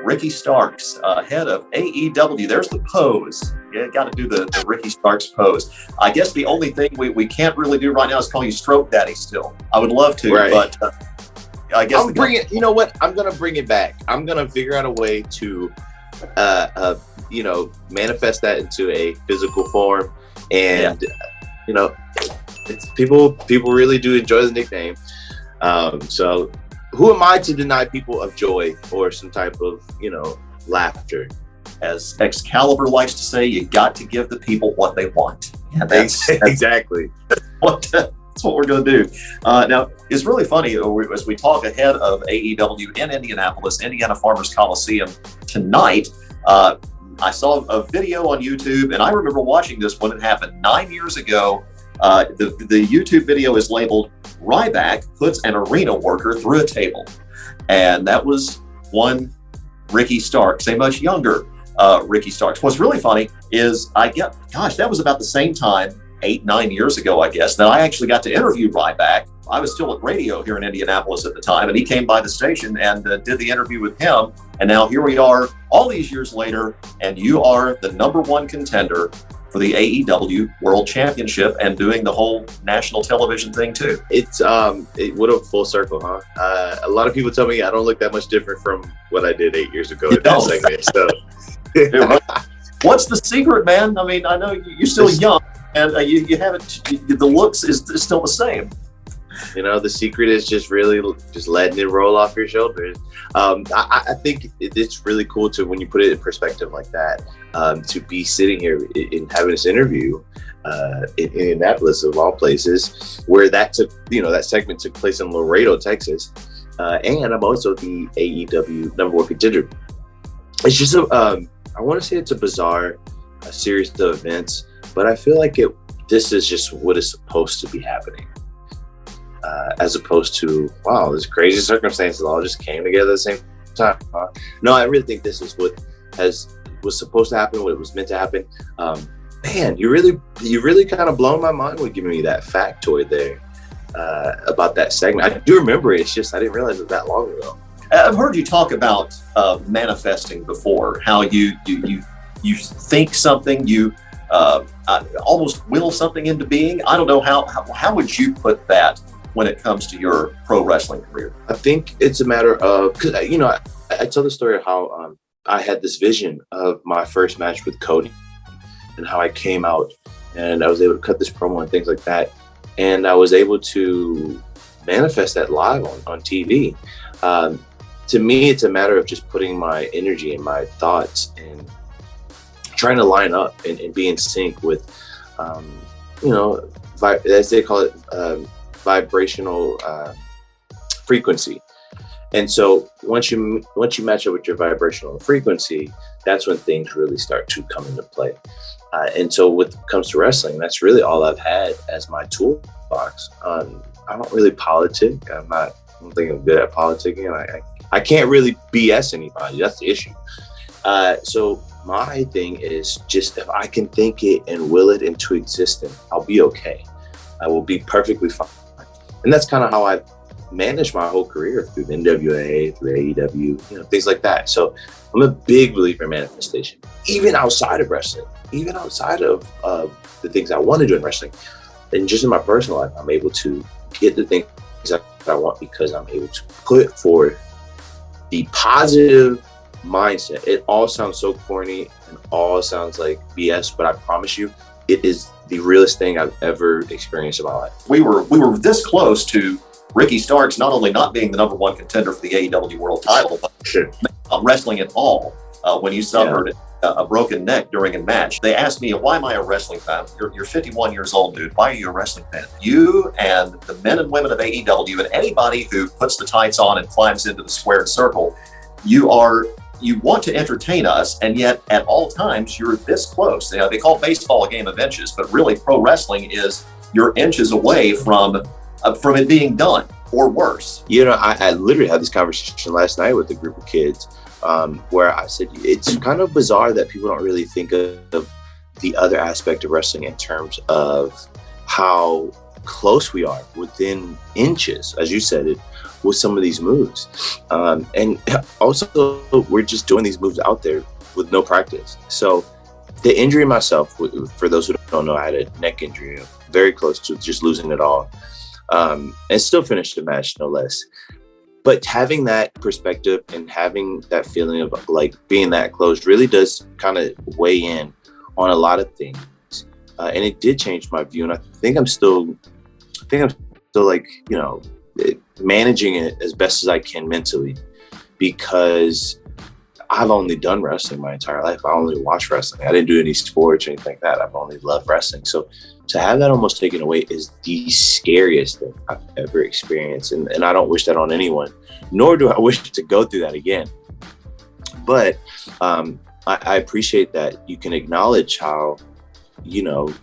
Ricky Starks, head of AEW. There's the pose. Yeah, got to do the Ricky Starks pose. I guess the only thing we can't really do right now is call you Stroke Daddy still. I would love to, right. But I guess you know what? I'm going to bring it back. I'm going to figure out a way to, manifest that into a physical form. And, it's people really do enjoy the nickname. So who am I to deny people of joy or some type of, laughter? As Excalibur likes to say, you got to give the people what they want. Yeah, that's exactly. That's what we're going to do. Now, it's really funny as we talk ahead of AEW in Indianapolis, Indiana Farmers Coliseum tonight. I saw a video on YouTube, and I remember watching this when it happened 9 years ago. The YouTube video is labeled "Ryback puts an arena worker through a table," and that was one Ricky Starks, a much younger Ricky Starks. What's really funny is that was about the same time, 8-9 years ago, I guess, that I actually got to interview Ryback. I was still at radio here in Indianapolis at the time, and he came by the station and did the interview with him. And now here we are all these years later, and you are the number one contender for the AEW World Championship and doing the whole national television thing too. It's what a full circle, huh? A lot of people tell me I don't look that much different from what I did 8 years ago in that segment. So, what's the secret, man? I mean, I know you're still young, and you haven't. The looks is still the same. The secret is just really just letting it roll off your shoulders. I think it's really cool to, when you put it in perspective like that, to be sitting here and having this interview in Indianapolis, of all places, where that segment took place in Laredo, Texas. And I'm also the AEW number one contender. It's just I want to say it's a bizarre series of events, but I feel like this is just what is supposed to be happening. As opposed to, wow, this crazy circumstances all just came together at the same time. No, I really think this is what was supposed to happen, what it was meant to happen. Man, you really kind of blown my mind with giving me that factoid there about that segment. I do remember it. It's just I didn't realize it was that long ago. I've heard you talk about manifesting before, how you think something, you almost will something into being. I don't know how would you put that when it comes to your pro wrestling career? I think it's a matter of, because I tell the story of how I had this vision of my first match with Cody and how I came out and I was able to cut this promo and things like that, and I was able to manifest that live on TV. To me, it's a matter of just putting my energy and my thoughts and trying to line up and be in sync with, as they call it, vibrational frequency. And so once you match up with your vibrational frequency, that's when things really start to come into play. And so when it comes to wrestling, that's really all I've had as my toolbox. I don't really politic. I don't think I'm good at politicking. I can't really BS anybody. That's the issue. So my thing is just, if I can think it and will it into existence, I'll be okay. I will be perfectly fine. And that's kind of how I've managed my whole career, through the NWA, through AEW, things like that. So I'm a big believer in manifestation, even outside of wrestling, even outside of the things I want to do in wrestling. And just in my personal life, I'm able to get the things that I want because I'm able to put forth the positive mindset. It all sounds so corny and all sounds like BS, but I promise you, it is the realest thing I've ever experienced in my life. We were this close to Ricky Starks not only not being the number one contender for the AEW World title, but not wrestling at all when you suffered a broken neck during a match. They asked me, why am I a wrestling fan? You're 51 years old, dude. Why are you a wrestling fan? You and the men and women of AEW and anybody who puts the tights on and climbs into the squared circle, you want to entertain us, and yet at all times you're this close. They call baseball a game of inches, but really pro wrestling is you're inches away from it being done, or worse. I literally had this conversation last night with a group of kids where I said it's kind of bizarre that people don't really think of the other aspect of wrestling in terms of how close we are within inches, as you said it, with some of these moves. And also, we're just doing these moves out there with no practice. So the injury myself, for those who don't know, I had a neck injury, very close to just losing it all, and still finished the match, no less. But having that perspective and having that feeling of like being that close really does kind of weigh in on a lot of things. And it did change my view. And I think I'm still like, you know, managing it as best as I can mentally, because I've only done wrestling my entire life. I only watched wrestling. I didn't do any sports or anything like that. I've only loved wrestling. So to have that almost taken away is the scariest thing I've ever experienced. And I don't wish that on anyone, nor do I wish to go through that again. But I appreciate that you can acknowledge how, you know,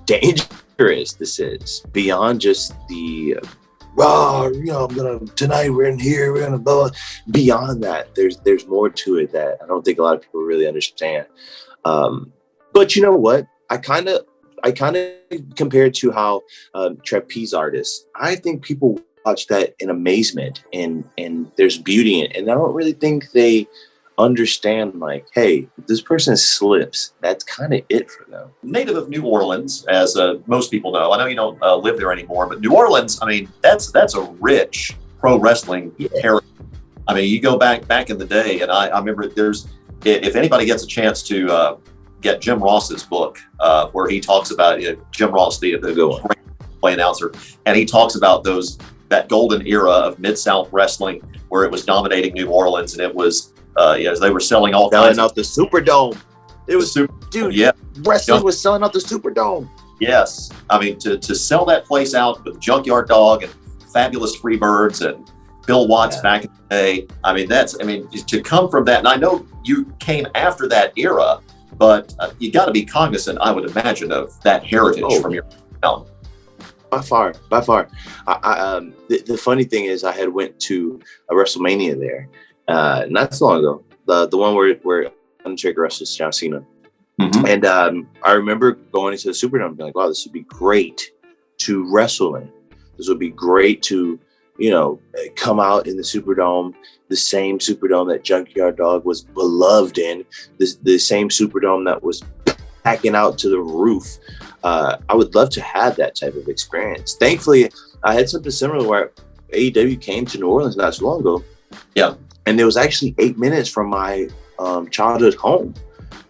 dangerous this is beyond just the raw, you know, tonight we're in here, we're gonna blah, blah. Beyond that, there's more to it that I don't think a lot of people really understand. But you know what? I kind of compare it to how trapeze artists. I think people watch that in amazement and there's beauty in it. And I don't really think they understand, like, hey, if this person slips, that's kind of it for them. Native of New Orleans, as most people know. I know you don't live there anymore, but New Orleans, I mean, that's a rich pro wrestling heritage. I mean, you go back in the day, and I remember if anybody gets a chance to get Jim Ross's book, where he talks about Jim Ross, the great play announcer, and he talks about that golden era of Mid-South wrestling where it was dominating New Orleans, and it was they were selling all kinds out the Superdome. It was dude. Yeah, wrestling was selling out the Superdome. Yes, I mean to sell that place out with Junkyard Dog and Fabulous Freebirds and Bill Watts back in the day. I mean to come from that, and I know you came after that era, but you got to be cognizant, I would imagine, of that heritage from your town. By far. The funny thing is, I had went to a WrestleMania there. Not so long ago, the one where Undertaker wrestles John Cena. Mm-hmm. And I remember going into the Superdome and being like, wow, this would be great to wrestle in. This would be great to, you know, come out in the Superdome, the same Superdome that Junkyard Dog was beloved in, the same Superdome that was packing out to the roof. I would love to have that type of experience. Thankfully, I had something similar where AEW came to New Orleans not so long ago. Yeah. And it was actually 8 minutes from my childhood home,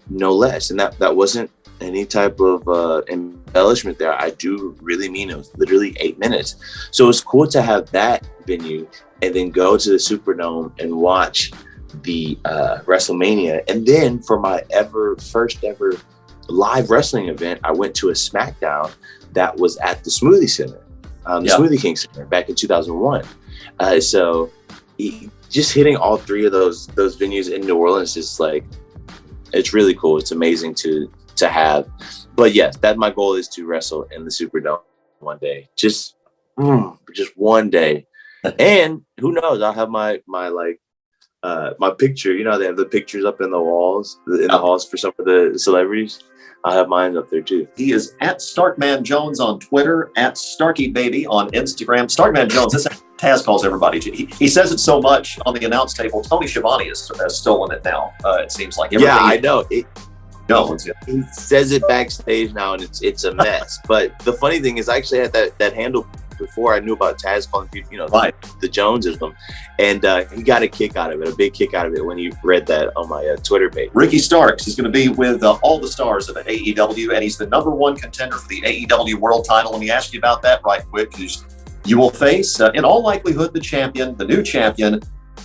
no less. And that wasn't any type of embellishment there. I do really mean it was literally 8 minutes. So it's cool to have that venue and then go to the Superdome and watch the WrestleMania. And then for my first ever live wrestling event, I went to a SmackDown that was at the Smoothie Center, Smoothie King Center back in 2001. So just hitting all three of those venues in New Orleans is like, it's really cool. It's amazing to have. But yes, my goal is to wrestle in the Superdome one day. Just one day. And who knows? I'll have my picture. You know, they have the pictures up in the walls, in the halls for some of the celebrities. I'll have mine up there too. He is at Starkman Jones on Twitter, at Starky Baby on Instagram. Starkman Jones, this Taz calls everybody. He says it so much on the announce table. Tony Schiavone has stolen it now. It seems like. Yeah, I know. He says it backstage now, and it's a mess. But the funny thing is, I actually had that handle before I knew about Taz calling people, you know, right, the Jonesism, and he got a kick out of it, a big kick out of it when he read that on my Twitter page. Ricky Starks, he's going to be with all the stars of the AEW, and he's the #1 contender for the AEW World Title. Let me ask you about that right quick, because you will face, in all likelihood, the new champion,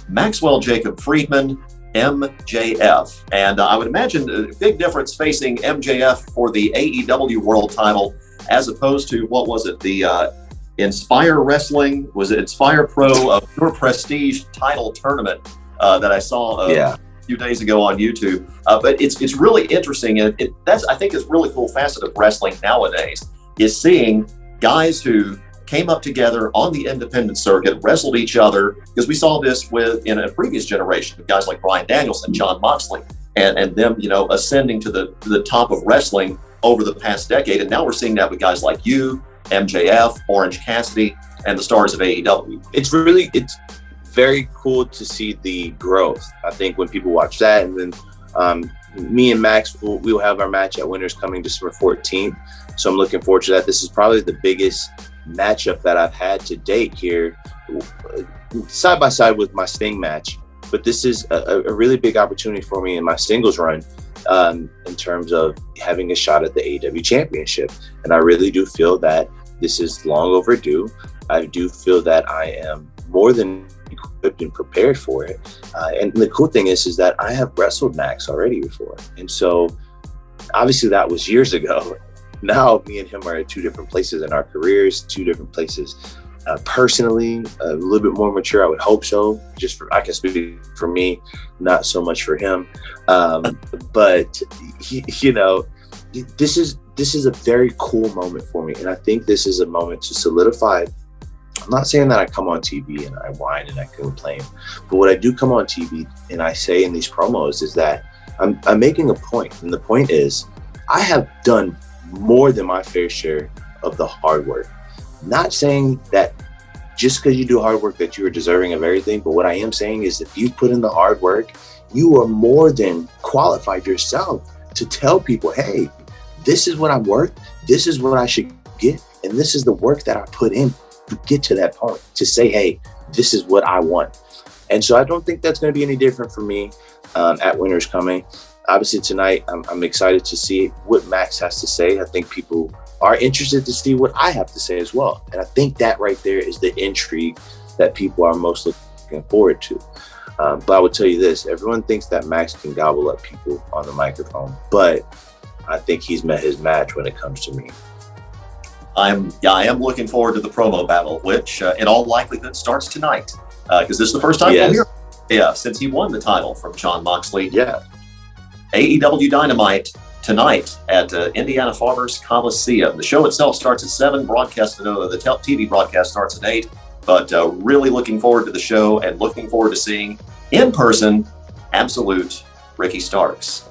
Maxwell Jacob Friedman, MJF. And I would imagine a big difference facing MJF for the AEW World Title as opposed to, what was it, the Inspire Wrestling, was it Inspire Pro Pure Prestige title tournament that I saw a few days ago on YouTube. But it's really interesting, and that's, I think, is really cool facet of wrestling nowadays, is seeing guys who came up together on the independent circuit, wrestled each other, because we saw this in a previous generation with guys like Bryan Danielson, Jon Moxley, and them, you know, ascending to the top of wrestling over the past decade. And now we're seeing that with guys like you, MJF, Orange Cassidy, and the stars of AEW. It's very cool to see the growth. I think when people watch that, and then me and Max we'll have our match at Winners Coming December 14th. So I'm looking forward to that. This is probably the biggest matchup that I've had to date here, side by side with my Sting match. But this is a really big opportunity for me in my singles run, in terms of having a shot at the AEW championship. And I really do feel that this is long overdue. I do feel that I am more than equipped and prepared for it. And the cool thing is that I have wrestled Max already before. And so obviously that was years ago. Now me and him are at two different places in our careers, two different places personally, a little bit more mature. I would hope so. I can speak for me, not so much for him. But this is a very cool moment for me. And I think this is a moment to solidify. I'm not saying that I come on TV and I whine and I complain, but what I do come on TV and I say in these promos is that I'm making a point. And the point is, I have done more than my fair share of the hard work. Not saying that just because you do hard work that you are deserving of everything, but what I am saying is if you put in the hard work, you are more than qualified yourself to tell people, hey, this is what I'm worth, this is what I should get, and this is the work that I put in to get to that point, to say, hey, this is what I want. And so I don't think that's going to be any different for me at Winners Coming. Obviously tonight, I'm excited to see what Max has to say. I think people are interested to see what I have to say as well. And I think that right there is the intrigue that people are most looking forward to. But I would tell you this, everyone thinks that Max can gobble up people on the microphone, but I think he's met his match when it comes to me. I am looking forward to the promo battle, which in all likelihood starts tonight, because this is the first time we'll hear. Yeah, since he won the title from Jon Moxley. Yeah. AEW Dynamite tonight at Indiana Farmers Coliseum. The show itself starts at 7, the TV broadcast starts at 8, but really looking forward to the show and looking forward to seeing in person absolute Ricky Starks.